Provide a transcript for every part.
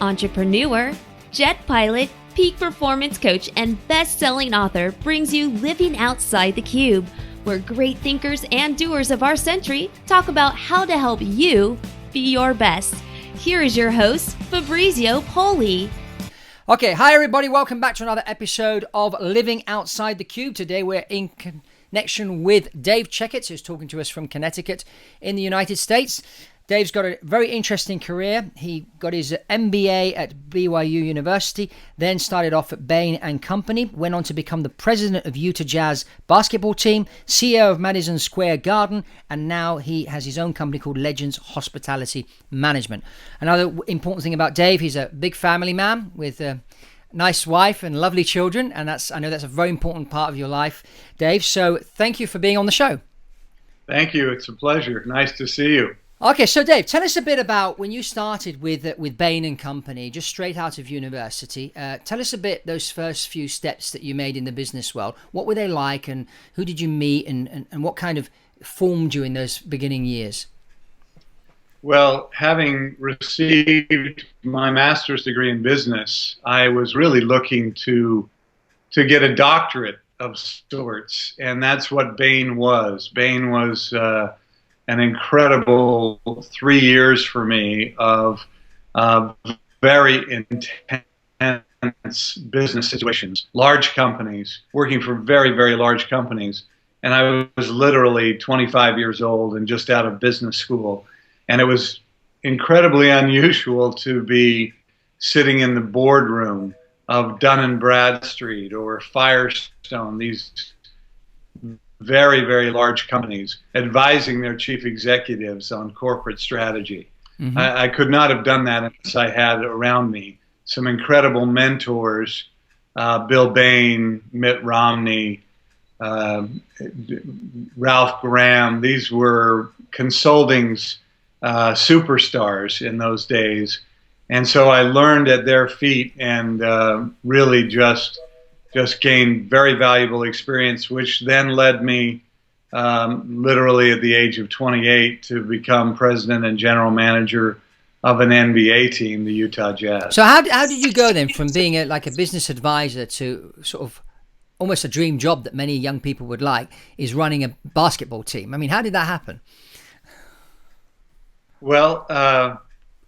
Entrepreneur, jet pilot, peak performance coach, and best-selling author brings you Living Outside the Cube, where great thinkers and doers of our century talk about how to help you be your best. Here is your host, Fabrizio Poli. Okay, hi everybody, welcome back to another episode of Living Outside the Cube. Today we're in connection with Dave Checketts, who's talking to us from Connecticut in the United States. Dave's got a very interesting career. He got his MBA at BYU University, then started off at Bain & Company, went on to become the president of Utah Jazz basketball team, CEO of Madison Square Garden, and now he has his own company called Legends Hospitality Management. Another important thing about Dave, he's a big family man with a nice wife and lovely children, and I know that's a very important part of your life, Dave. So thank you for being on the show. Thank you. It's a pleasure. Nice to see you. Okay, so Dave, tell us a bit about when you started with Bain & Company, just straight out of university. Tell us a bit those first few steps that you made in the business world. What were they like, and who did you meet, and what kind of formed you in those beginning years? Well, having received my master's degree in business, I was really looking to get a doctorate of sorts, and that's what Bain was. Bain was an incredible 3 years for me of very intense business situations, large companies, working for very, very large companies. And I was literally 25 years old and just out of business school. And it was incredibly unusual to be sitting in the boardroom of Dun & Bradstreet or Firestone, these very, very large companies, advising their chief executives on corporate strategy. Mm-hmm. I could not have done that unless I had around me some incredible mentors, Bill Bain, Mitt Romney, Ralph Graham. These were consulting's superstars in those days. And so I learned at their feet and really just gained very valuable experience, which then led me literally at the age of 28 to become president and general manager of an NBA team, the Utah Jazz. So how did you go then from being a business advisor to sort of almost a dream job that many young people would like is running a basketball team? I mean, how did that happen? Well,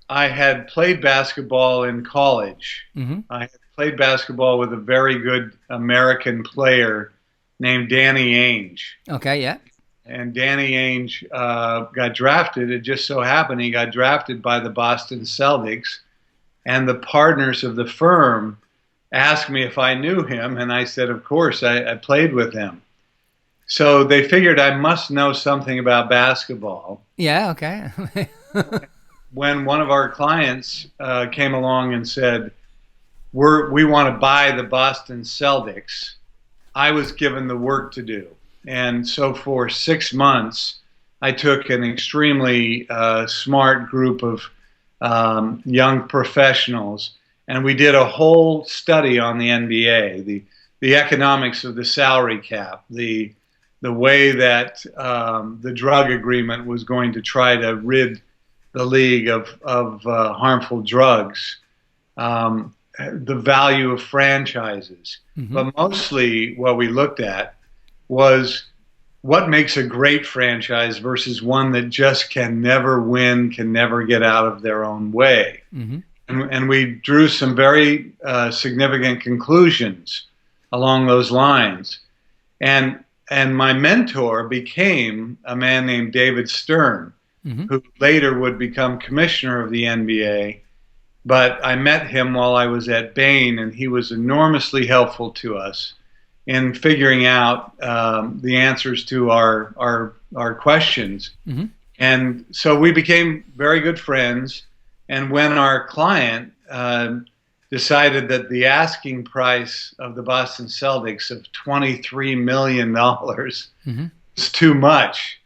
I had played basketball in college. Mm-hmm. I had played basketball with a very good American player named Danny Ainge. Okay, yeah. And Danny Ainge got drafted. It just so happened he got drafted by the Boston Celtics, and the partners of the firm asked me if I knew him, and I said, of course, I played with him. So they figured I must know something about basketball. Yeah, okay. When one of our clients came along and said, we want to buy the Boston Celtics, I was given the work to do. And so for 6 months, I took an extremely smart group of young professionals, and we did a whole study on the NBA, the economics of the salary cap, the way that the drug agreement was going to try to rid the league of harmful drugs, the value of franchises. Mm-hmm. But mostly what we looked at was what makes a great franchise versus one that just can never win, can never get out of their own way. Mm-hmm. And we drew some very significant conclusions along those lines. And my mentor became a man named David Stern, mm-hmm. who later would become commissioner of the NBA. But I met him while I was at Bain, and he was enormously helpful to us in figuring out the answers to our questions. Mm-hmm. And so we became very good friends. And when our client decided that the asking price of the Boston Celtics of $23 million mm-hmm. was too much,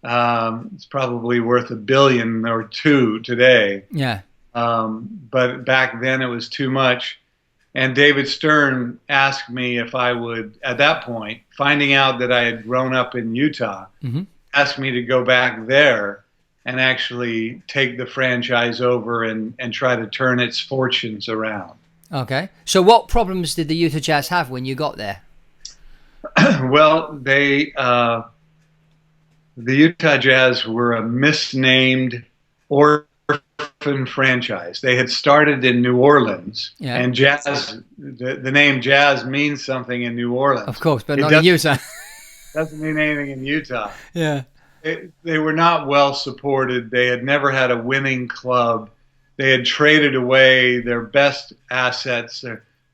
it's probably worth $1 billion or $2 billion today. Yeah. But back then it was too much. And David Stern asked me if I would, at that point, finding out that I had grown up in Utah, mm-hmm. asked me to go back there and actually take the franchise over and try to turn its fortunes around. Okay. So what problems did the Utah Jazz have when you got there? Well, the Utah Jazz were a misnamed orphan franchise. They had started in New Orleans, and jazz, the name Jazz means something in New Orleans. Of course, but not in Utah. Doesn't mean anything in Utah. Yeah. They were not well supported. They had never had a winning club. They had traded away their best assets,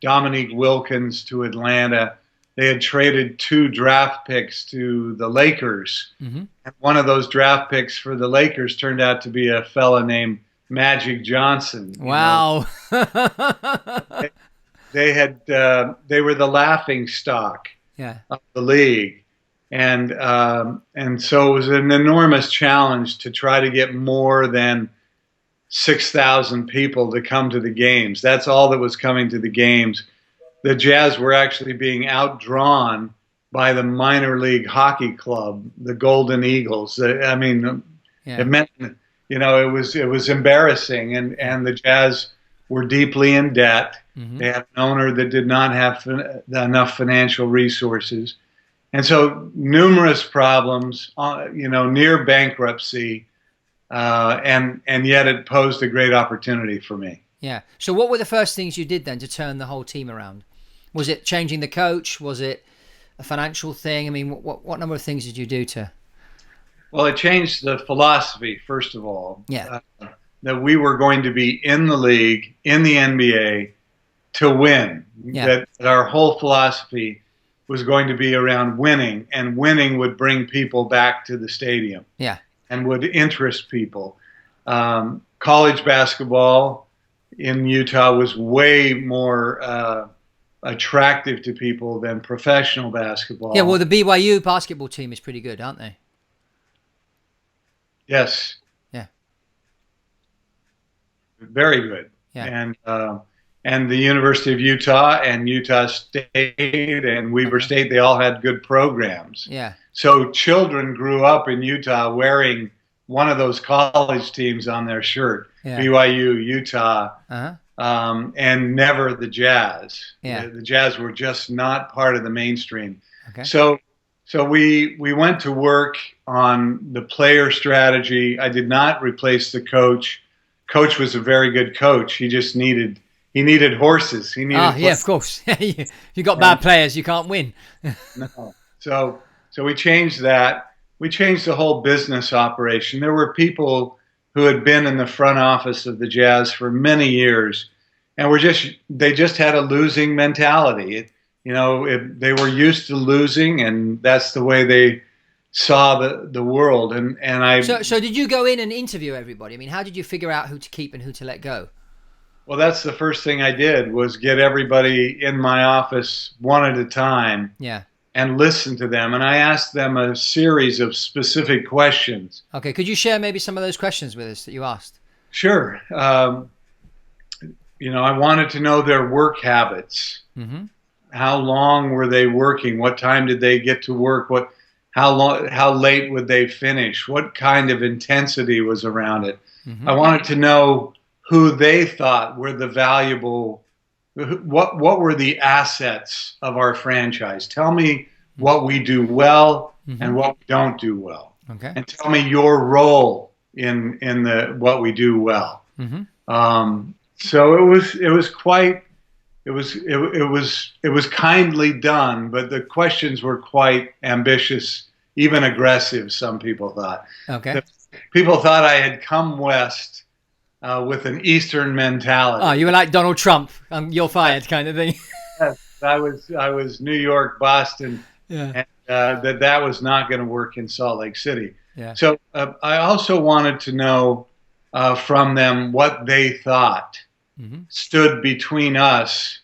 Dominique Wilkins to Atlanta. They had traded 2 draft picks to the Lakers. Mm-hmm. And one of those draft picks for the Lakers turned out to be a fella named Magic Johnson. Wow. They were the laughing stock of the league. And so it was an enormous challenge to try to get more than 6,000 people to come to the games. That's all that was coming to the games. The Jazz were actually being outdrawn by the minor league hockey club, the Golden Eagles. I mean, it meant, it was embarrassing. And the Jazz were deeply in debt. Mm-hmm. They had an owner that did not have enough financial resources. And so numerous problems, near bankruptcy, and yet it posed a great opportunity for me. Yeah. So what were the first things you did then to turn the whole team around? Was it changing the coach? Was it a financial thing? I mean, what number of things did you do to? Well, it changed the philosophy, first of all. Yeah. That we were going to be in the league, in the NBA, to win. Yeah. That our whole philosophy was going to be around winning, and winning would bring people back to the stadium. Yeah. And would interest people. College basketball in Utah was way more attractive to people than professional basketball. Yeah, well, the BYU basketball team is pretty good, aren't they? Yes. Yeah. Very good. Yeah. And the University of Utah and Utah State and Weber State, they all had good programs. Yeah. So children grew up in Utah wearing one of those college teams on their shirt, BYU, Utah, and never the Jazz. Yeah. The Jazz were just not part of the mainstream. Okay. So we went to work on the player strategy. I did not replace the coach. Coach was a very good coach. He just needed horses. He needed yeah, of course. You got bad players, you can't win. No. So we changed that. We changed the whole business operation. There were people who had been in the front office of the Jazz for many years, and they just had a losing mentality. They were used to losing, and that's the way they saw the world. So did you go in and interview everybody? I mean, how did you figure out who to keep and who to let go? Well, that's the first thing I did, was get everybody in my office one at a time. Yeah. And listen to them. And I asked them a series of specific questions. Okay. Could you share maybe some of those questions with us that you asked? Sure. I wanted to know their work habits. Mm-hmm. How long were they working? What time did they get to work? How late would they finish? What kind of intensity was around it? Mm-hmm. I wanted to know who they thought were the valuable, what were the assets of our franchise. Tell me what we do well and what we don't do well. Okay. And tell me your role in what we do well. Mm-hmm. So it was kindly done, but the questions were quite ambitious, even aggressive, some people thought. Okay. People thought I had come west with an Eastern mentality. Oh, you were like Donald Trump, you're fired kind of thing. Yes, I was New York, Boston, and that was not going to work in Salt Lake City. Yeah. So I also wanted to know from them what they thought stood between us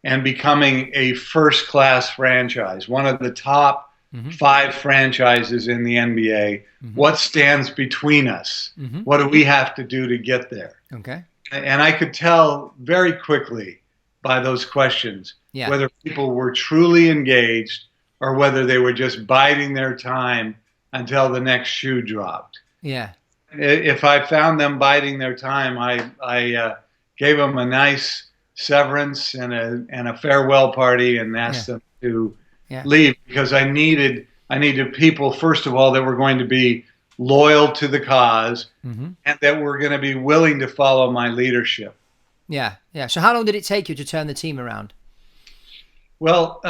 and becoming a first-class franchise, one of the top 5 franchises in the NBA. What stands between us? What do we have to do to get there? Okay. And I could tell very quickly by those questions whether people were truly engaged or whether they were just biding their time until the next shoe dropped. Yeah. if I found them biding their time, I gave them a nice severance and a farewell party and asked them to leave, because I needed people, first of all, that were going to be loyal to the cause, and that were going to be willing to follow my leadership. Yeah. So how long did it take you to turn the team around? Well,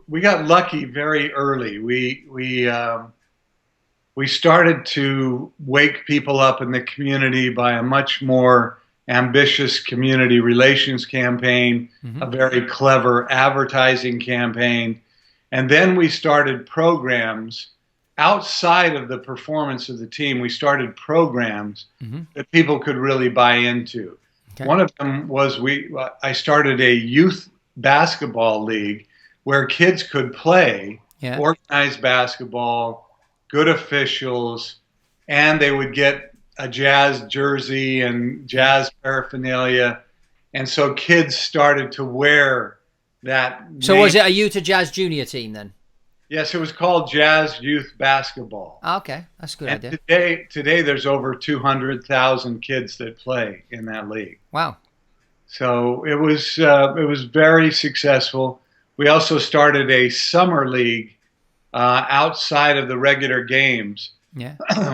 we got lucky very early. We started to wake people up in the community by a much more ambitious community relations campaign, a very clever advertising campaign. And then we started programs outside of the performance of the team. We started programs that people could really buy into. Okay. One of them was I started a youth basketball league where kids could play organized basketball, good officials, and they would get a Jazz jersey and Jazz paraphernalia. And so kids started to wear that. So was it a Utah Jazz junior team then? Yes, it was called Jazz Youth Basketball. Oh, okay, that's a good idea. Today there's over 200,000 kids that play in that league. Wow. So it was very successful. We also started a summer league outside of the regular games,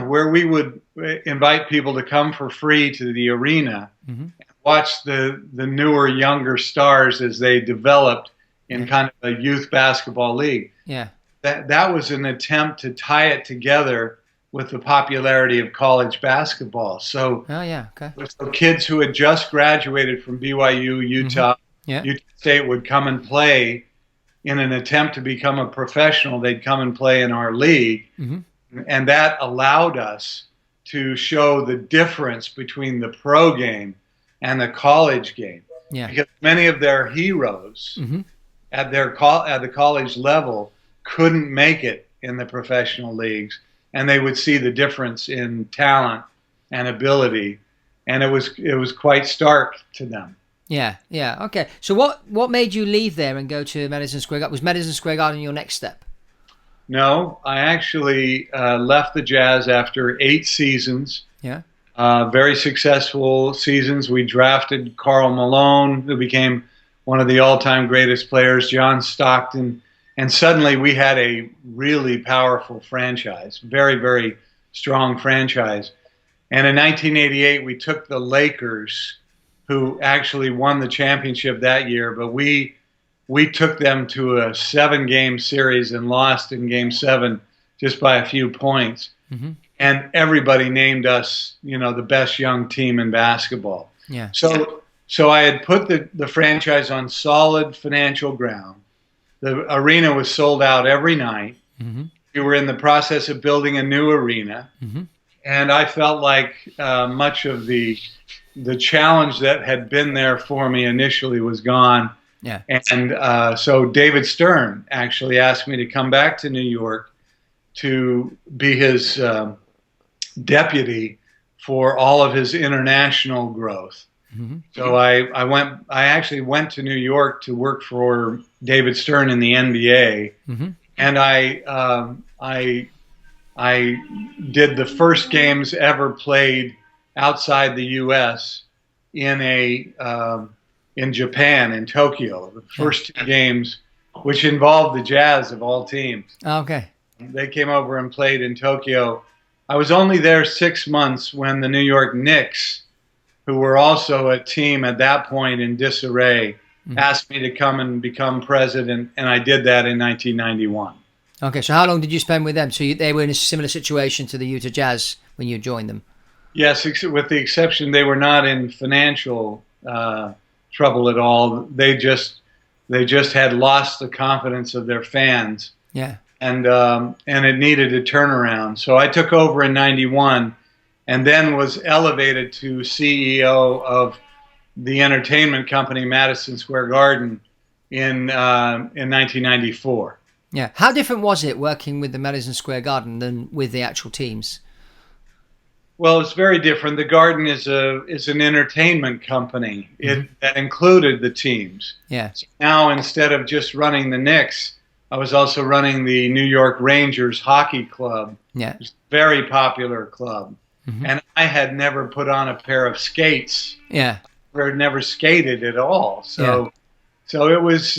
where we would invite people to come for free to the arena, and watch the newer, younger stars as they developed in kind of a youth basketball league. Yeah, that was an attempt to tie it together with the popularity of college basketball. So, so kids who had just graduated from BYU, Utah, Utah State would come and play in an attempt to become a professional. They'd come and play in our league. And that allowed us to show the difference between the pro game and the college game. Yeah. Because many of their heroes at the college level couldn't make it in the professional leagues, and they would see the difference in talent and ability, and it was quite stark to them. Yeah. Okay. So what made you leave there and go to Madison Square Garden? Was Madison Square Garden your next step? No, I actually left the Jazz after 8 seasons. Yeah. Very successful seasons. We drafted Karl Malone, who became one of the all-time greatest players, John Stockton, and suddenly we had a really powerful franchise, very, very strong franchise. And in 1988, we took the Lakers, who actually won the championship that year, but we took them to a 7-game series and lost in Game 7 just by a few points. And everybody named us, the best young team in basketball. Yeah. So I had put the franchise on solid financial ground. The arena was sold out every night. We were in the process of building a new arena. And I felt like much of the challenge that had been there for me initially was gone. Yeah. And so David Stern actually asked me to come back to New York to be his deputy for all of his international growth. So I actually went to New York to work for David Stern in the NBA, and I did the first games ever played outside the U.S. in Japan, in Tokyo. The first 2 games, which involved the Jazz of all teams. Okay. They came over and played in Tokyo. I was only there 6 months when the New York Knicks, who were also a team at that point in disarray, asked me to come and become president, and I did that in 1991. Okay, so how long did you spend with them? So they were in a similar situation to the Utah Jazz when you joined them? Yes, with the exception they were not in financial trouble at all. They just had lost the confidence of their fans. Yeah. And it needed a turnaround. So I took over in 91 and then was elevated to CEO of the entertainment company Madison Square Garden in 1994. Yeah. How different was it working with the Madison Square Garden than with the actual teams? Well, it's very different. The Garden is an entertainment company. That included the teams. Yeah. So now instead of just running the Knicks, I was also running the New York Rangers hockey club. Yeah. It's a very popular club. and I had never put on a pair of skates. Yeah. Or never skated at all. So it was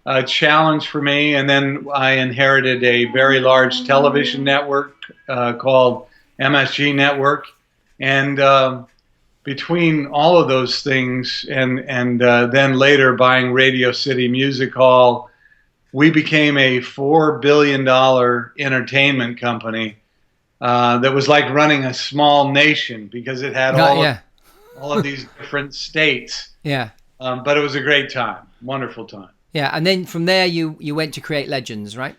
a challenge for me. And then I inherited a very large television network called MSG Network, and between all of those things, and then later buying Radio City Music Hall, we became a $4 billion entertainment company that was like running a small nation because it had all of these different states. Yeah. But it was a great time, wonderful time. Yeah, and then from there you went to create Legends, right?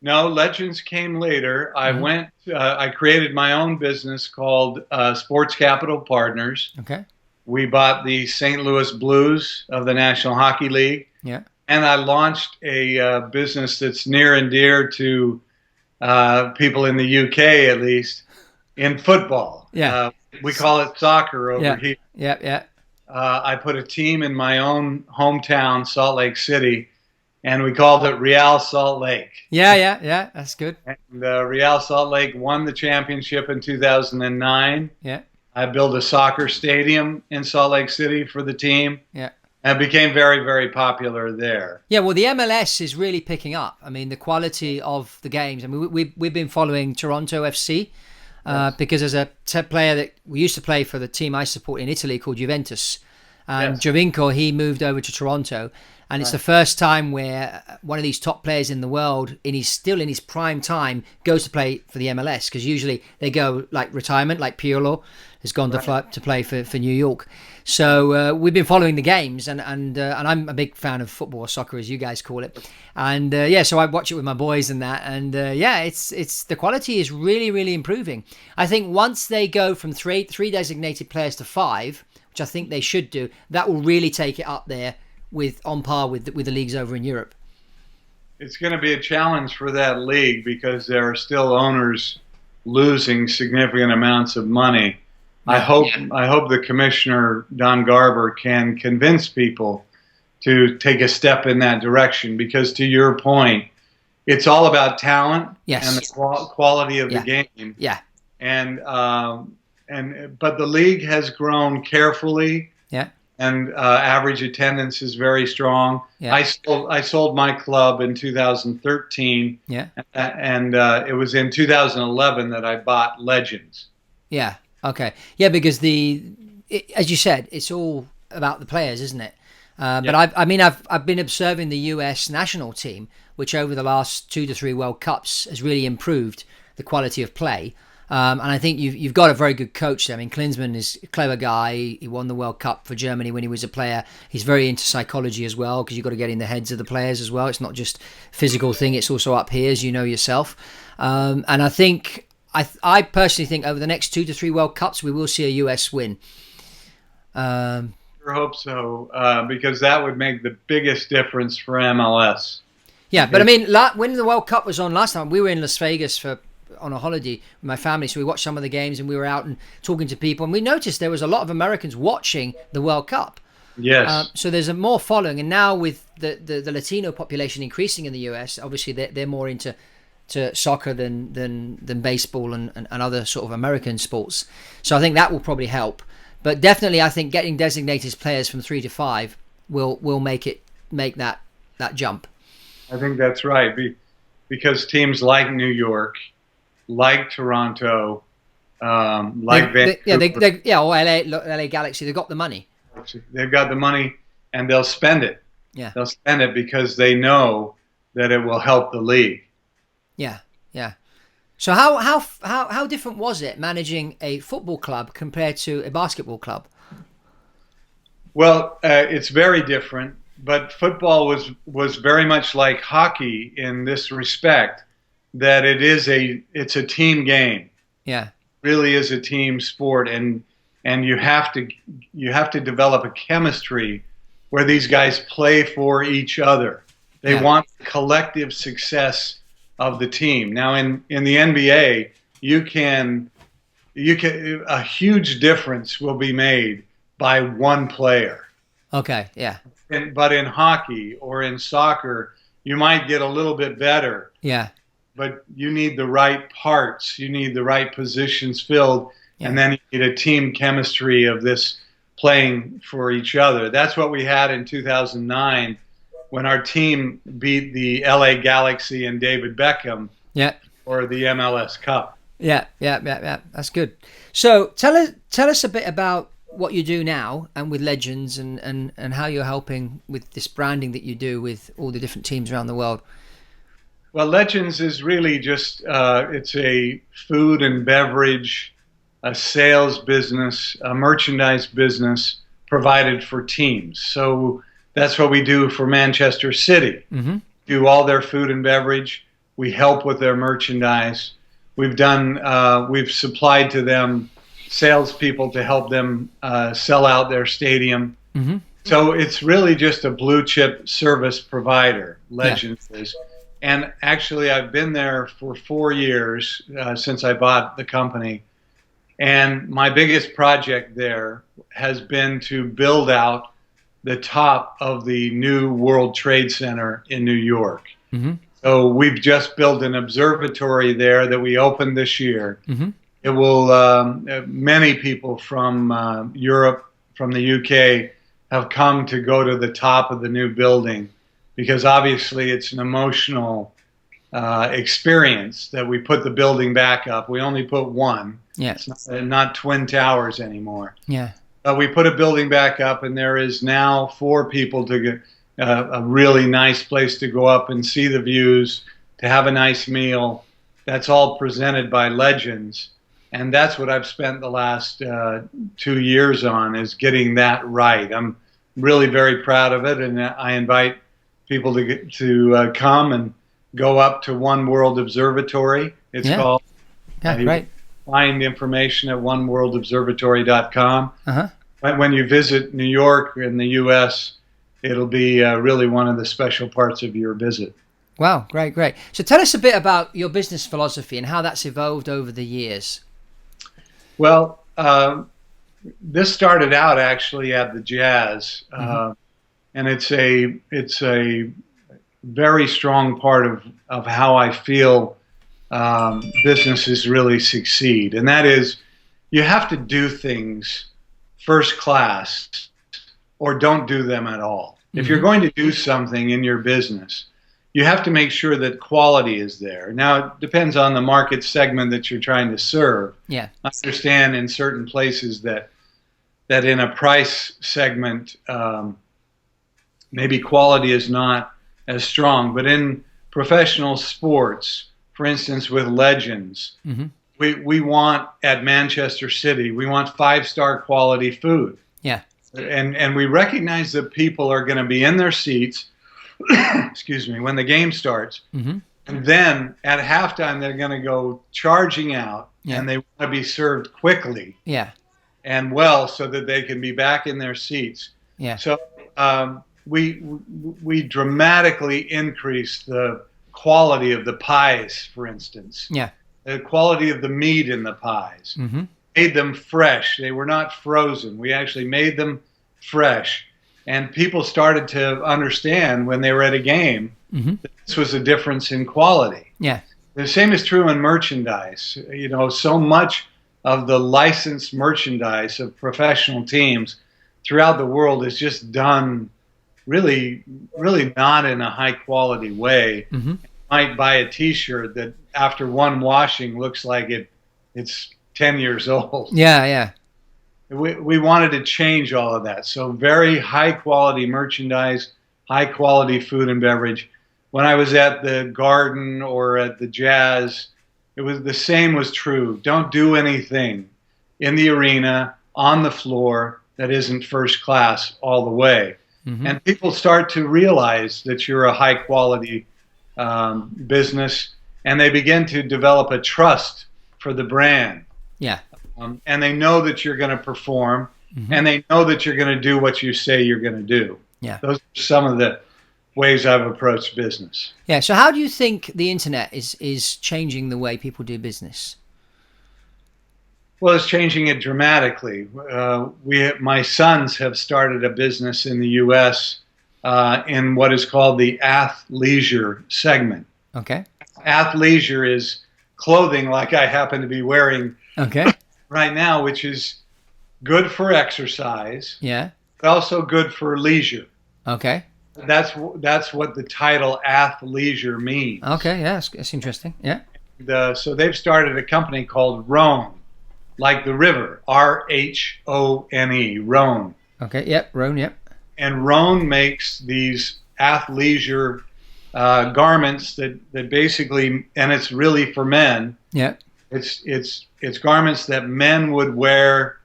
No, Legends came later. I created my own business called Sports Capital Partners. Okay. We bought the St. Louis Blues of the National Hockey League. Yeah. And I launched a business that's near and dear to people in the UK, at least, in football. Yeah. We call it soccer over here. Yeah. I put a team in my own hometown, Salt Lake City, and we called it Real Salt Lake. Yeah. That's good. And Real Salt Lake won the championship in 2009. Yeah. I built a soccer stadium in Salt Lake City for the team. Yeah. And it became very, very popular there. Yeah, well, the MLS is really picking up. I mean, the quality of the games. I mean, we've been following Toronto FC because as a player that we used to play for the team I support in Italy called Juventus. And Giovinco, he moved over to Toronto. And it's the first time where one of these top players in the world, still in his prime time, goes to play for the MLS. Because usually they go like retirement, like Pirlo has gone to play for New York. So we've been following the games, and I'm a big fan of football or soccer, as you guys call it. And so I watch it with my boys and that. And it's the quality is really, really improving. I think once they go from three designated players to 5, which I think they should do, that will really take it up there on par with the leagues over in Europe. It's going to be a challenge for that league because there are still owners losing significant amounts of money. I hope the commissioner, Don Garber, can convince people to take a step in that direction because, to your point, it's all about talent and the quality of the game. Yeah. But the league has grown carefully. Yeah. And average attendance is very strong. Yeah. I sold my club in 2013. Yeah. And it was in 2011 that I bought Legends. Yeah. Okay. Yeah, because as you said, it's all about the players, isn't it? But I've been observing the US national team, which over the last 2 to 3 World Cups has really improved the quality of play. And I think you've got a very good coach there. I mean, Klinsmann is a clever guy. He won the World Cup for Germany when he was a player. He's very into psychology as well, because you've got to get in the heads of the players as well. It's not just a physical thing. It's also up here, as you know yourself. And I think, I personally think over the next 2 to 3 World Cups, we will see a US win. I hope so, because that would make the biggest difference for MLS. Yeah, but I mean, when the World Cup was on last time, we were in Las Vegas on a holiday with my family, so we watched some of the games and we were out and talking to people, and we noticed there was a lot of Americans watching the World Cup. Yes. So there's a more following, and now with the Latino population increasing in the US, obviously they're more into soccer than baseball and other sort of American sports. So I think that will probably help. But definitely, I think getting designated players from 3 to 5 will make that jump. I think that's right, because teams like New York, like Toronto, like Vancouver, or LA Galaxy, they've got the money. They've got the money, and they'll spend it. Yeah, they'll spend it because they know that it will help the league. Yeah. So how different was it managing a football club compared to a basketball club? Well, it's very different, but football was very much like hockey in this respect, that it's a team game. Yeah, it really is a team sport, and you have to develop a chemistry where these guys play for each other. They want collective success of the team. Now in the NBA, you can a huge difference will be made by one player. Okay, yeah. But in hockey or in soccer, you might get a little bit better. Yeah. but you need the right parts, you need the right positions filled, and then you need a team chemistry of this playing for each other. That's what we had in 2009 when our team beat the LA Galaxy and David Beckham for the MLS Cup. Yeah. That's good. So tell us a bit about what you do now and with Legends and how you're helping with this branding that you do with all the different teams around the world. Well, Legends is really just, it's a food and beverage, a sales business, a merchandise business provided for teams. So that's what we do for Manchester City. Mm-hmm. Do all their food and beverage. We help with their merchandise. We've supplied to them salespeople to help them sell out their stadium. Mm-hmm. So it's really just a blue chip service provider, Legends is. And actually, I've been there for 4 years since I bought the company. And my biggest project there has been to build out the top of the new World Trade Center in New York. Mm-hmm. So we've just built an observatory there that we opened this year. Mm-hmm. It will, many people from Europe, from the UK, have come to go to the top of the new building because obviously it's an emotional experience that we put the building back up. We only put one. Yeah. It's not Twin Towers anymore. Yeah. We put a building back up, and there is now for people to get a really nice place to go up and see the views, to have a nice meal. That's all presented by Legends. And that's what I've spent the last 2 years on, is getting that right. I'm really very proud of it, and I invite people to come and go up to One World Observatory. It's called. Yeah, great. Find information at oneworldobservatory.com. Uh-huh. When you visit New York in the U.S., it'll be really one of the special parts of your visit. Wow, great. So tell us a bit about your business philosophy and how that's evolved over the years. Well, this started out actually at the Jazz, and it's a very strong part of how I feel businesses really succeed, and that is you have to do things first class or don't do them at all. Mm-hmm. If you're going to do something in your business, you have to make sure that quality is there. Now, it depends on the market segment that you're trying to serve. Yeah. I understand in certain places that in a price segment, maybe quality is not as strong. But in professional sports, for instance, with Legends, mm-hmm. we want, at Manchester City, we want 5-star quality food. Yeah. And we recognize that people are going to be in their seats excuse me, when the game starts. Mm-hmm. And then at halftime, they're going to go charging out, and they want to be served quickly. Yeah. And well, so that they can be back in their seats. Yeah. So we dramatically increased the quality of the pies, for instance. Yeah. The quality of the meat in the pies. Mm-hmm. Made them fresh. They were not frozen. We actually made them fresh. And people started to understand when they were at a game mm-hmm. that this was a difference in quality. Yeah. The same is true in merchandise. You know, so much of the licensed merchandise of professional teams throughout the world is just done really, really not in a high quality way. Mm-hmm. You might buy a T-shirt that after one washing looks like it's 10 years old. Yeah, yeah. We wanted to change all of that. So very high quality merchandise, high quality food and beverage. When I was at the Garden or at the Jazz, it was the same was true. Don't do anything in the arena, on the floor, that isn't first class all the way. Mm-hmm. And people start to realize that you're a high quality business, and they begin to develop a trust for the brand. Yeah. And they know that you're going to perform, mm-hmm. and they know that you're going to do what you say you're going to do. Yeah. Those are some of the ways I've approached business. Yeah. So how do you think the internet is changing the way people do business? Well, it's changing it dramatically. My sons have started a business in the U.S. In what is called the athleisure segment. Okay. Athleisure is clothing like I happen to be wearing Okay. right now, which is good for exercise, Yeah. but also good for leisure. Okay. That's what the title athleisure means. Okay. Yeah. That's interesting. Yeah. So they've started a company called Rhone, like the river, Rhone, Rhone. Okay. Yep. Roan. Yep. And Rhone makes these athleisure garments that basically, and it's really for men. Yeah. It's garments that men would wear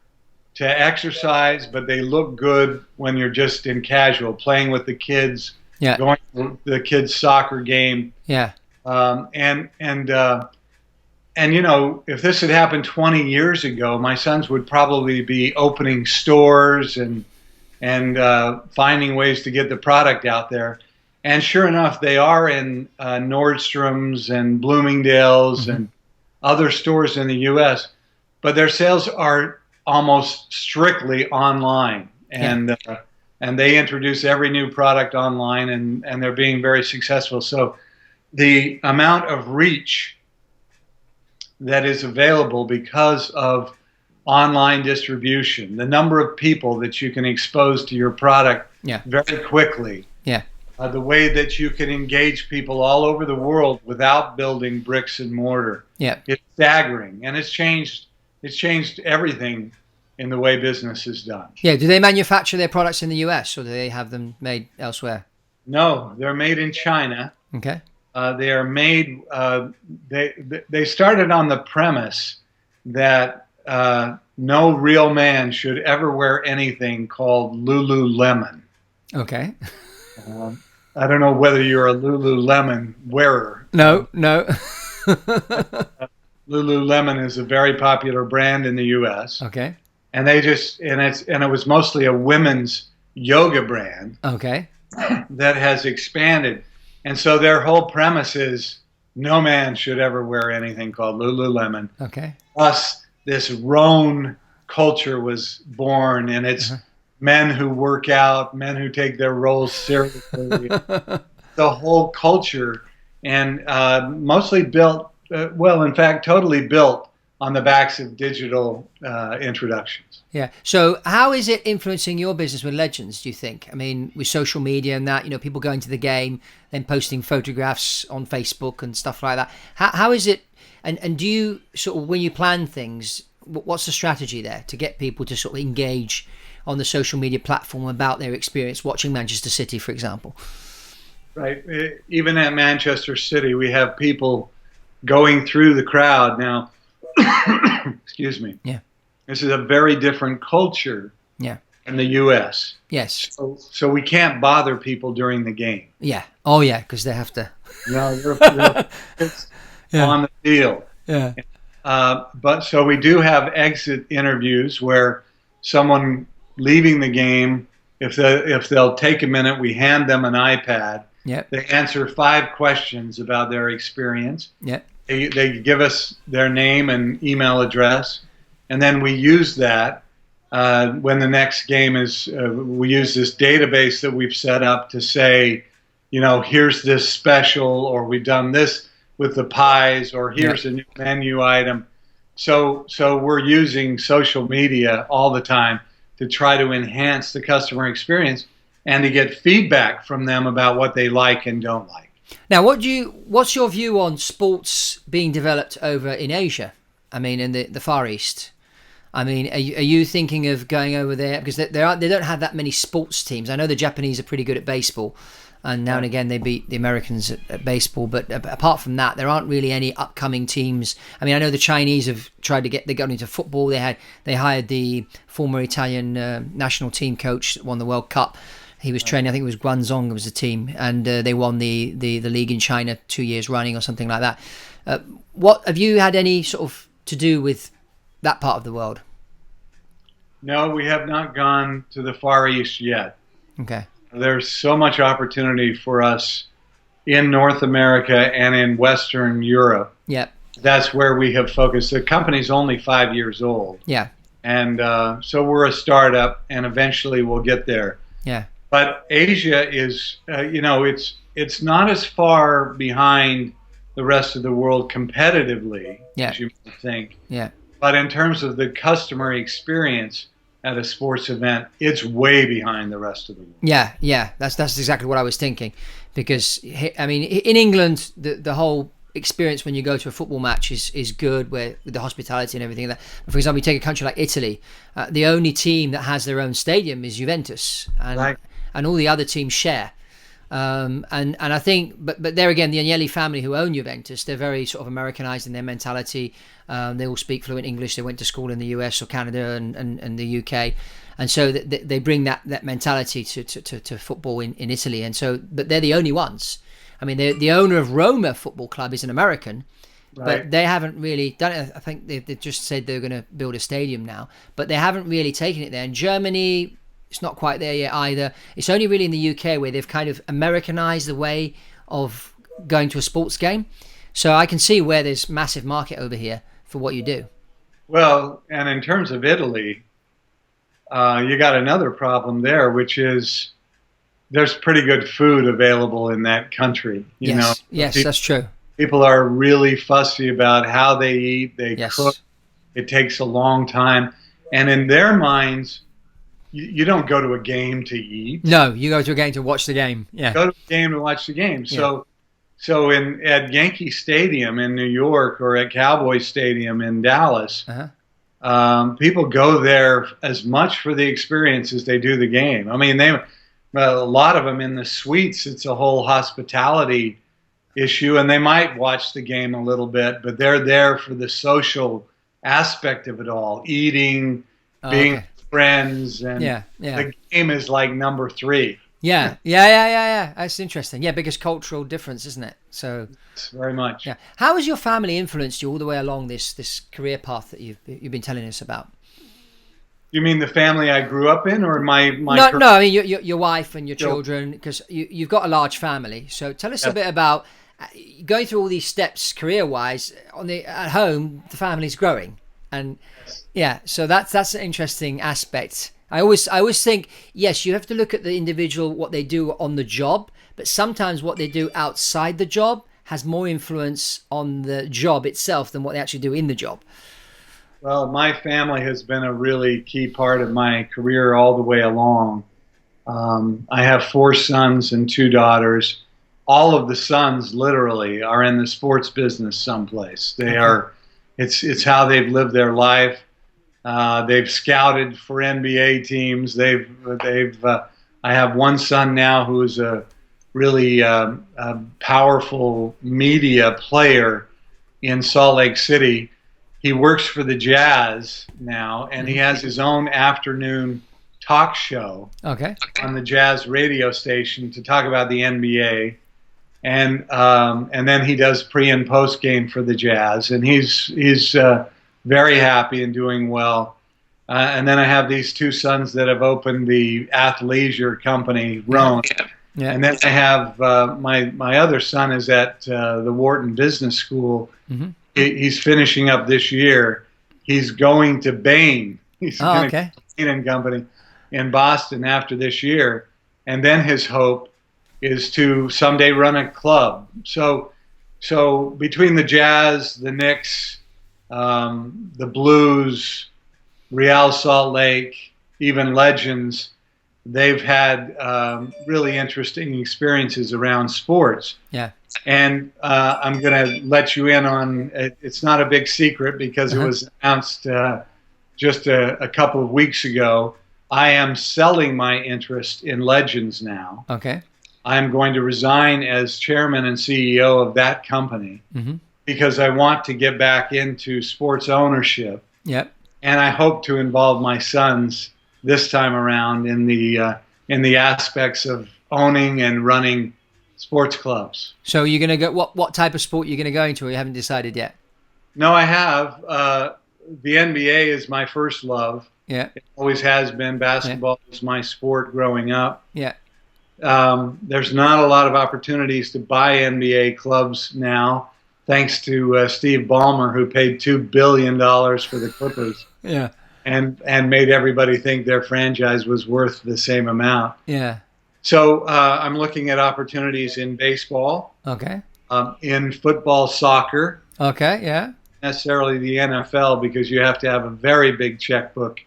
to exercise, but they look good when you're just in casual, playing with the kids, Yeah. going to the kids' soccer game. Yeah. And you know, if this had happened 20 years ago, my sons would probably be opening stores and finding ways to get the product out there. And sure enough, they are in Nordstrom's and Bloomingdale's and other stores in the U.S., but their sales are almost strictly online. And they introduce every new product online, and they're being very successful. So the amount of reach that is available because of online distribution, the number of people that you can expose to your product very quickly, the way that you can engage people all over the world without building bricks and mortar, it's staggering, and it's changed everything in the way business is done. Yeah. Do they manufacture their products in the US, or do they have them made elsewhere? No, they're made in China. Okay. They are made. They started on the premise that no real man should ever wear anything called Lululemon. Okay. I don't know whether you're a Lululemon wearer. No. Lululemon is a very popular brand in the U.S. Okay. And it was mostly a women's yoga brand. Okay. That has expanded. And so their whole premise is no man should ever wear anything called Lululemon. Okay. Plus, this Rhone culture was born, and it's men who work out, men who take their roles seriously. The whole culture, and mostly built, in fact, totally built on the backs of digital introductions. Yeah. So how is it influencing your business with Legends, do you think? I mean, with social media and that, people going to the game, then posting photographs on Facebook and stuff like that. How is it, and do you sort of, when you plan things, what's the strategy there to get people to sort of engage on the social media platform about their experience watching Manchester City, for example? Right. Even at Manchester City, we have people going through the crowd now. Excuse me. Yeah. This is a very different culture in the U.S. Yes. So we can't bother people during the game. Yeah. Oh, yeah, because they have to. No, they're on the field. Yeah. But so we do have exit interviews where someone leaving the game, if they'll take a minute, we hand them an iPad. Yep. They answer 5 questions about their experience. Yep. They give us their name and email address, and then we use that when the next game is. We use this database that we've set up to say, here's this special, or we've done this with the pies, or here's a new menu item. So we're using social media all the time to try to enhance the customer experience and to get feedback from them about what they like and don't like. Now, what's your view on sports being developed over in Asia? I mean, in the Far East. I mean, are you thinking of going over there? Because they don't have that many sports teams. I know the Japanese are pretty good at baseball, and now and again they beat the Americans at baseball. But apart from that, there aren't really any upcoming teams. I mean, I know the Chinese have tried to they got into football. They hired the former Italian national team coach that won the World Cup. He was training, I think it was Guangzhou was the team, and they won the league in China 2 years running or something like that. What have you had any sort of to do with that part of the world? No, we have not gone to the Far East yet. Okay. There's so much opportunity for us in North America and in Western Europe. Yeah. That's where we have focused. The company's only 5 years old. Yeah. And so we're a startup, and eventually we'll get there. Yeah. But Asia is, it's not as far behind the rest of the world competitively, Yeah. as you might think. Yeah. But in terms of the customer experience at a sports event, it's way behind the rest of the world. Yeah, yeah, that's exactly what I was thinking, because I mean, in England, the whole experience when you go to a football match is good, where with the hospitality and everything. That, for example, you take a country like Italy, the only team that has their own stadium is Juventus, and Right. and all the other teams share. And I think, but there again, the Agnelli family who own Juventus, they're very sort of Americanized in their mentality. They all speak fluent English. They went to school in the US or Canada and the UK, and so they bring that mentality to football in Italy. And so, but they're the only ones. I mean, the owner of Roma Football Club is an American, Right. but they haven't really done it. I think they've just said they're going to build a stadium now, but they haven't really taken it there. In Germany, it's not quite there yet either. It's only really in the UK where they've kind of Americanized the way of going to a sports game. So I can see where there's massive market over here for what you do. Well, and in terms of Italy, you got another problem there, which is there's pretty good food available in that country. You know, Yes, that's true. people are really fussy about how they eat, they Yes. cook. It takes a long time. And in their minds, you don't go to a game to eat. No, you go to a game to watch the game. Yeah. Go to a game to watch the game. So at Yankee Stadium in New York or at Cowboy Stadium in Dallas, people go there as much for the experience as they do the game. I mean, a lot of them in the suites, it's a whole hospitality issue, and they might watch the game a little bit, but they're there for the social aspect of it all, eating, being Okay. friends, and the game is like number 3. Yeah. That's interesting. Yeah, biggest cultural difference, isn't it? So Very much. yeah. How has your family influenced you all the way along this career path that you've been telling us about? You mean the family I grew up in, or my No. I mean your wife and your children, because you've got a large family. So tell us a bit about going through all these steps career-wise. At home, the family's growing, and so that's an interesting aspect. I always think, yes, you have to look at the individual, what they do on the job, but sometimes what they do outside the job has more influence on the job itself than what they actually do in the job. Well, my family has been a really key part of my career all the way along. I have 4 sons and 2 daughters. All of the sons literally are in the sports business someplace. They are. It's how they've lived their life. They've scouted for NBA teams. I have one son now who is a really powerful media player in Salt Lake City. He works for the Jazz now, and he has his own afternoon talk show on the Jazz radio station to talk about the NBA. And then he does pre and post game for the Jazz, and he's very happy and doing well. And then I have these 2 sons that have opened the athleisure company, Roan. Yeah. And then I have my other son is at the Wharton Business School. Mm-hmm. He's finishing up this year. He's going to Bain. He's going to Bain and Company in Boston after this year. And then his hope is to someday run a club. So between the Jazz, the Knicks, the Blues, Real Salt Lake, even Legends, they've had really interesting experiences around sports. Yeah. And I'm going to let you in on, it's not a big secret because it was announced just a couple of weeks ago. I am selling my interest in Legends now. Okay. I'm going to resign as chairman and CEO of that company because I want to get back into sports ownership. Yep. And I hope to involve my sons this time around in the aspects of owning and running sports clubs. So you're going to go, what type of sport you're going to go into, or you haven't decided yet? No, I have. The NBA is my first love. Yeah. It always has been. Basketball was my sport growing up. Yeah. There's not a lot of opportunities to buy NBA clubs now, thanks to Steve Ballmer, who paid $2 billion for the Clippers. Yeah. And made everybody think their franchise was worth the same amount. Yeah. So I'm looking at opportunities in baseball. Okay. in football, soccer, Okay, yeah. necessarily the NFL, because you have to have a very big checkbook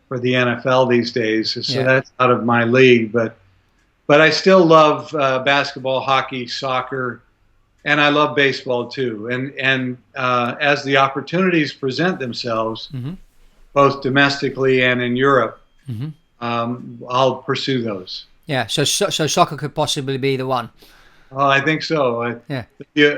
for the NFL these days. So Yeah. that's out of my league. But I still love basketball, hockey, soccer, and I love baseball too. And as the opportunities present themselves, Mm-hmm. both domestically and in Europe, Mm-hmm. I'll pursue those. Yeah, so soccer could possibly be the one. Oh, I think so. Yeah.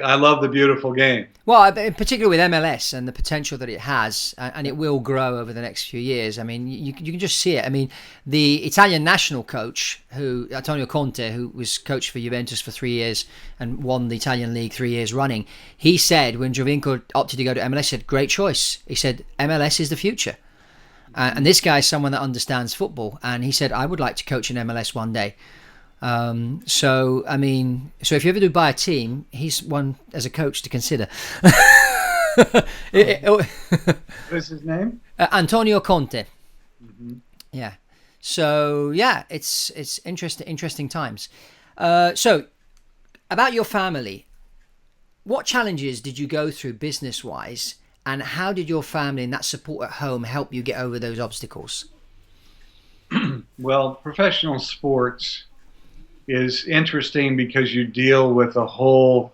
I love the beautiful game. Well, in particular with MLS and the potential that it has, and it will grow over the next few years. I mean, you can just see it. I mean, the Italian national coach, Antonio Conte, who was coach for Juventus for 3 years and won the Italian league 3 years running, he said when Giovinco opted to go to MLS, he said, great choice. He said, MLS is the future. And this guy is someone that understands football. And he said, I would like to coach in MLS one day. So if you ever do buy a team, he's one as a coach to consider. What is his name? Antonio Conte. Mm-hmm. Yeah. So yeah, it's interesting times. So about your family, what challenges did you go through business wise, and how did your family and that support at home help you get over those obstacles? Well, professional sports is interesting because you deal with a whole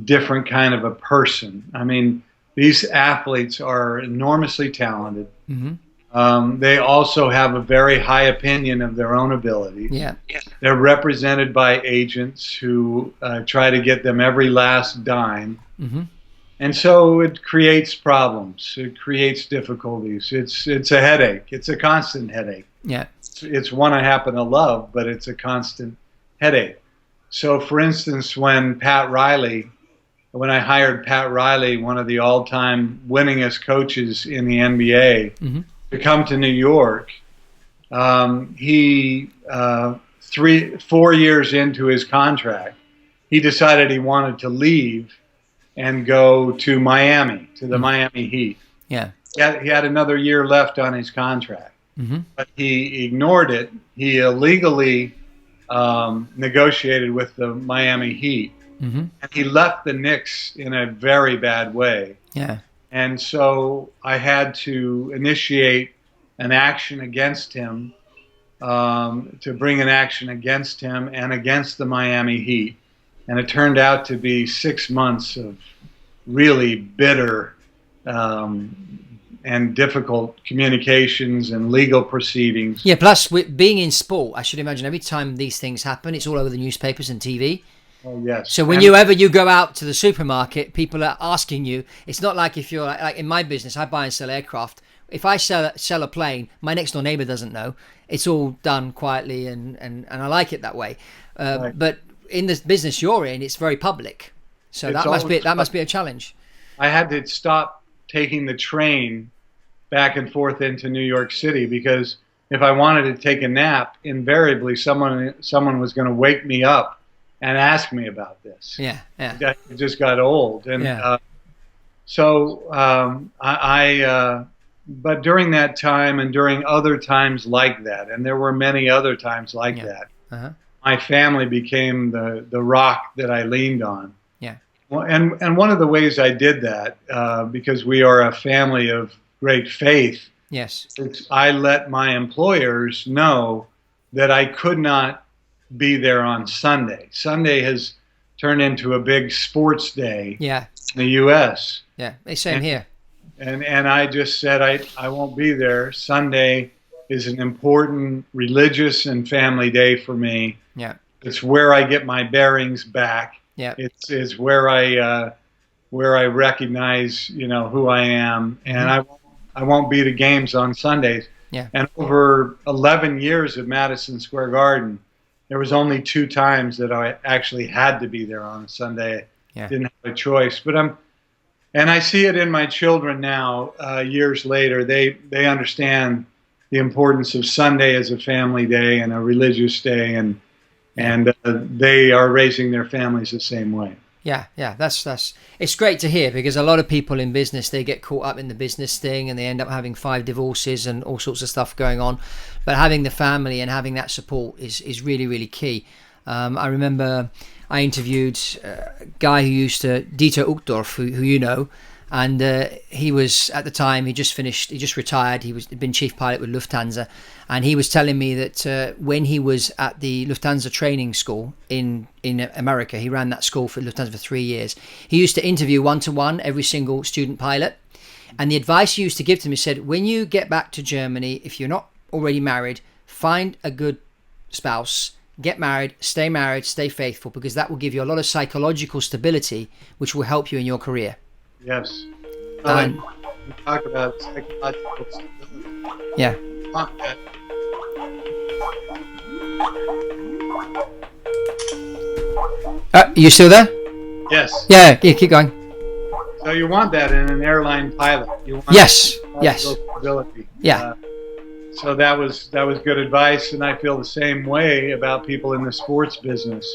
different kind of a person. I mean, these athletes are enormously talented. Mm-hmm. They also have a very high opinion of their own ability. Yeah. They're represented by agents who try to get them every last dime. Mm-hmm. And so it creates problems. It creates difficulties. It's a headache. It's a constant headache. Yeah. It's one I happen to love, but it's a constant headache. So, for instance, when I hired Pat Riley, one of the all-time winningest coaches in the NBA, Mm-hmm. to come to New York, he 4 years into his contract, he decided he wanted to leave and go to Miami, to the Miami Heat. Yeah. He had another year left on his contract. Mm-hmm. But he ignored it. He illegally negotiated with the Miami Heat. Mm-hmm. And he left the Knicks in a very bad way. Yeah. And so I had to initiate an action against him, to bring an action against him and against the Miami Heat. And it turned out to be 6 months of really bitter and difficult communications and legal proceedings. Yeah, plus with being in sport, I should imagine every time these things happen, it's all over the newspapers and TV. Oh, yes. So when you go out to the supermarket, people are asking you. It's not like if you're like in my business, I buy and sell aircraft. If I sell a plane, my next door neighbor doesn't know. It's all done quietly, and I like it that way. Right. But in the business you're in, it's very public. So that must be a challenge. I had to stop taking the train back and forth into New York City because if I wanted to take a nap, invariably someone was going to wake me up and ask me about this. Yeah, yeah. It just got old, and Yeah. But during that time and during other times like that, and there were many other times like that, Uh-huh. my family became the rock that I leaned on. Yeah. Well, and one of the ways I did that, because we are a family of great faith, Yes. I let my employers know that I could not be there on Sunday. Sunday has turned into a big sports day Yeah. in the U.S. Yeah. Same here. And I just said I won't be there. Sunday is an important religious and family day for me. Yeah. It's where I get my bearings back. Yeah. It's where I recognize who I am, and I won't be to games on Sundays. Yeah. And over 11 years at Madison Square Garden, there was only 2 times that I actually had to be there on a Sunday. Yeah. Didn't have a choice. But I see it in my children now. Years later, they understand the importance of Sunday as a family day and a religious day, and they are raising their families the same way. Yeah, that's it's great to hear, because a lot of people in business, they get caught up in the business thing and they end up having 5 divorces and all sorts of stuff going on. But having the family and having that support is really, really key. I remember I interviewed a guy who used to, Dieter Uchtdorf, who you know, and he was, at the time, he just retired. He'd been chief pilot with Lufthansa, and he was telling me that when he was at the Lufthansa training school in America, he ran that school for Lufthansa for 3 years. He used to interview one-to-one every single student pilot, and the advice he used to give to him, he said, when you get back to Germany, if you're not already married, find a good spouse, get married, stay faithful, because that will give you a lot of psychological stability, which will help you in your career. Yes. And We talk about psychological stability. yeah. You still there? Yes. Yeah, keep going. So you want that in an airline pilot. You want Yes. stability. Yeah. So that was good advice, and I feel the same way about people in the sports business.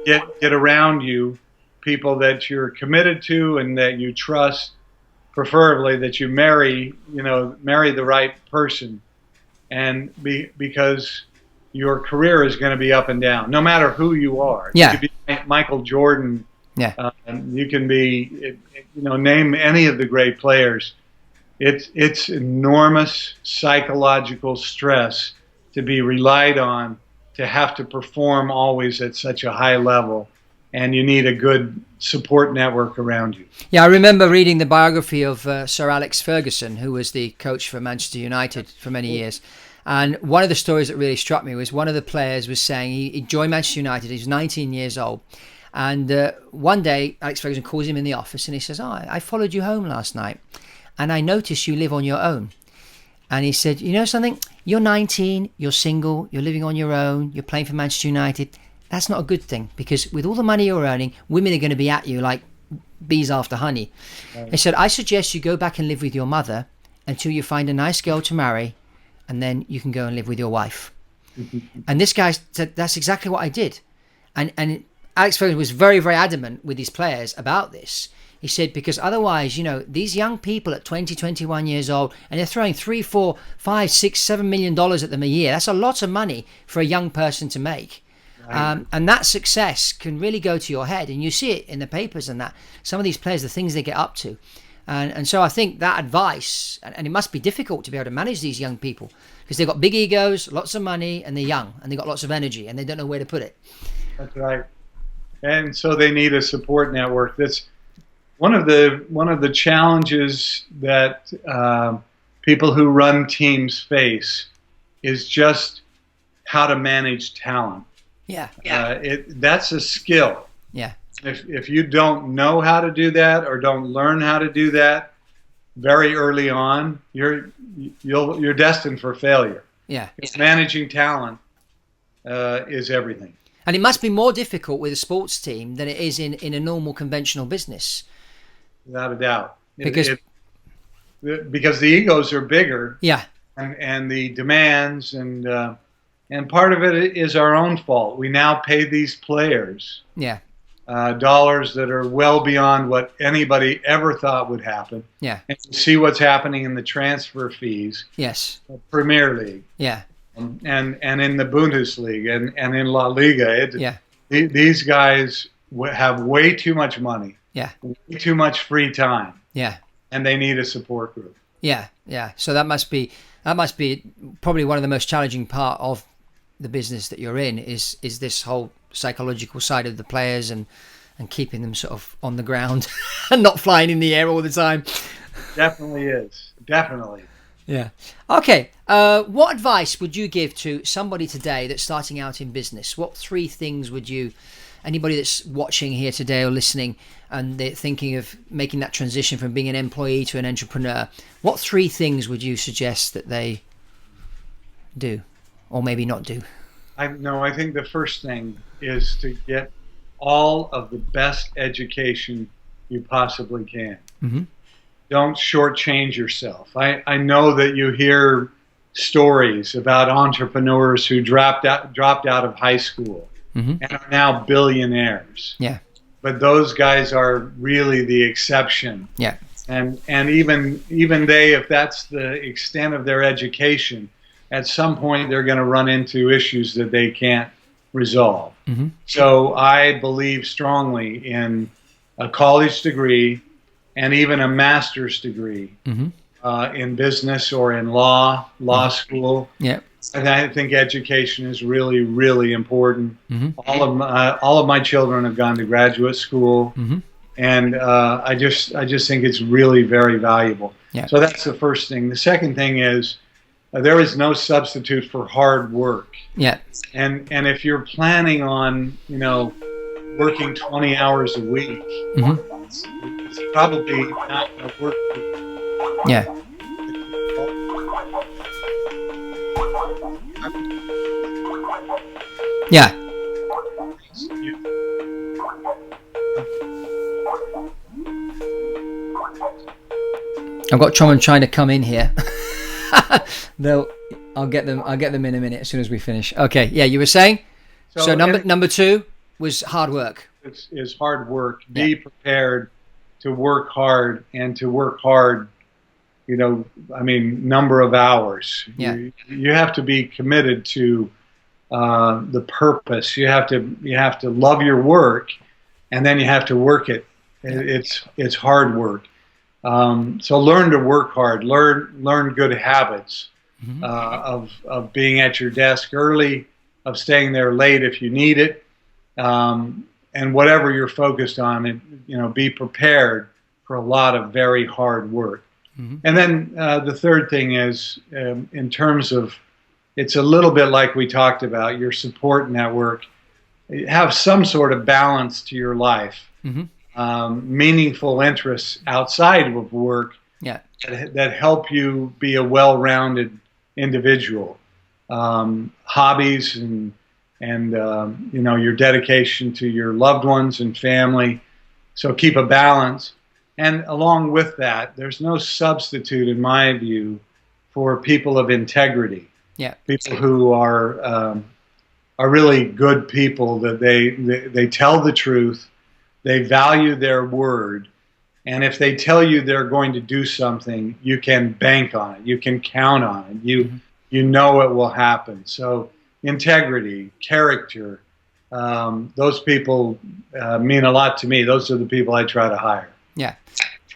Get around you people that you're committed to and that you trust, preferably that you marry the right person, and because your career is going to be up and down, no matter who you are. Yeah. You could be Michael Jordan. Yeah. You can be, name any of the great players. It's enormous psychological stress to be relied on, to have to perform always at such a high level, and you need a good support network around you. Yeah, I remember reading the biography of Sir Alex Ferguson, who was the coach for Manchester United for many years. And one of the stories that really struck me was one of the players was saying he joined Manchester United. He was 19 years old. And one day, Alex Ferguson calls him in the office and he says, I followed you home last night and I noticed you live on your own. And he said, you know something? You're 19, you're single, you're living on your own, you're playing for Manchester United. That's not a good thing, because with all the money you're earning, women are going to be at you like bees after honey. Right. He said, I suggest you go back and live with your mother until you find a nice girl to marry, and then you can go and live with your wife. And this guy said, that's exactly what I did. And Alex Ferguson was very, very adamant with his players about this. He said, because otherwise, these young people at 20, 21 years old, and they're throwing $3, $4, $5, $6, $7 million at them a year. That's a lot of money for a young person to make. And that success can really go to your head, and you see it in the papers and that. Some of these players, the things they get up to. And so I think that advice, and it must be difficult to be able to manage these young people, because they've got big egos, lots of money, and they're young, and they've got lots of energy, and they don't know where to put it. That's right. And so they need a support network. That's one of the challenges that people who run teams face, is just how to manage talent. Yeah. That's a skill. Yeah. If you don't know how to do that, or don't learn how to do that very early on, you're destined for failure. Yeah. Managing talent is everything. And it must be more difficult with a sports team than it is in a normal conventional business. Without a doubt. Because the egos are bigger. Yeah. And the demands and part of it is our own fault. We now pay these players dollars that are well beyond what anybody ever thought would happen. Yeah. And you see what's happening in the transfer fees. Yes. Premier League. Yeah. And in the Bundesliga and in La Liga. These guys have way too much money. Yeah. Way too much free time. Yeah. And they need a support group. Yeah. Yeah. So that must be probably one of the most challenging part of the business that you're in, is this whole psychological side of the players and keeping them sort of on the ground and not flying in the air all the time. Definitely is. Definitely. Yeah. Okay. What advice would you give to somebody today that's starting out in business? What 3 things would you, anybody that's watching here today or listening and they're thinking of making that transition from being an employee to an entrepreneur, what 3 things would you suggest that they do? Or maybe not do? I think the first thing is to get all of the best education you possibly can. Mm-hmm. Don't shortchange yourself. I know that you hear stories about entrepreneurs who dropped out of high school and are now billionaires. Yeah. But those guys are really the exception. Yeah. And even they, if that's the extent of their education, at some point they're going to run into issues that they can't resolve. So I believe strongly in a college degree and even a master's degree in business or in law school. Yeah. And I think education is really, really important. All of my children have gone to graduate school, and I just think it's really very valuable. Yeah. So that's the first thing. The second thing is there is no substitute for hard work. Yeah. And if you're planning on working 20 hours a week, it's probably not going to work. Yeah. Yeah. I've got someone trying to come in here. I'll get them in a minute as soon as we finish. Okay. Yeah, you were saying? So number 2 was hard work. Is hard work. Be prepared to work hard, and to work hard, number of hours. Yeah. You have to be committed to the purpose. You have to love your work, and then you have to work it. It's hard work. So learn to work hard. Learn good habits of being at your desk early, of staying there late if you need it, and whatever you're focused on. Be prepared for a lot of very hard work. And then the third thing is, in terms of, it's a little bit like we talked about, your support network. Have some sort of balance to your life. Meaningful interests outside of work that help you be a well-rounded individual. Hobbies and your dedication to your loved ones and family. So keep a balance. And along with that, there's no substitute, in my view, for people of integrity. Yeah. People who are really good people, that they tell the truth, they value their word, and if they tell you they're going to do something, you can bank on it, you can count on it, you know it will happen. So integrity, character, those people mean a lot to me. Those are the people I try to hire. Yeah.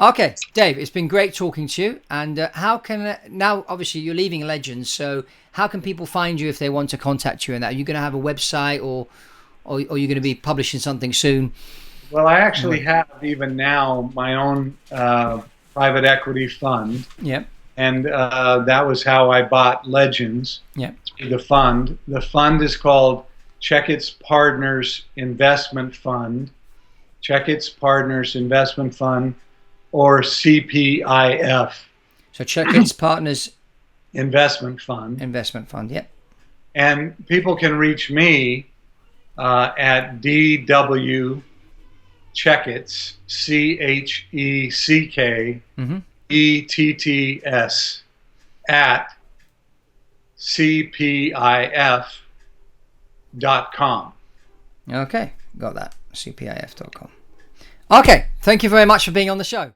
Okay, Dave, it's been great talking to you. And how can, now obviously you're leaving Legends, so how can people find you if they want to contact you? And that, are you going to have a website, or are you going to be publishing something soon? Well, I actually have, even now, my own private equity fund. Yeah. And that was how I bought Legends. Yeah. The fund. The fund is called Checketts Partners Investment Fund. Checketts Partners Investment Fund, or CPIF. So Checketts Partners Investment Fund. Investment Fund, yep. And people can reach me at DW Checketts, CHECKETTS, at CPIF.com. Okay, got that. CPIF.com. Okay, thank you very much for being on the show.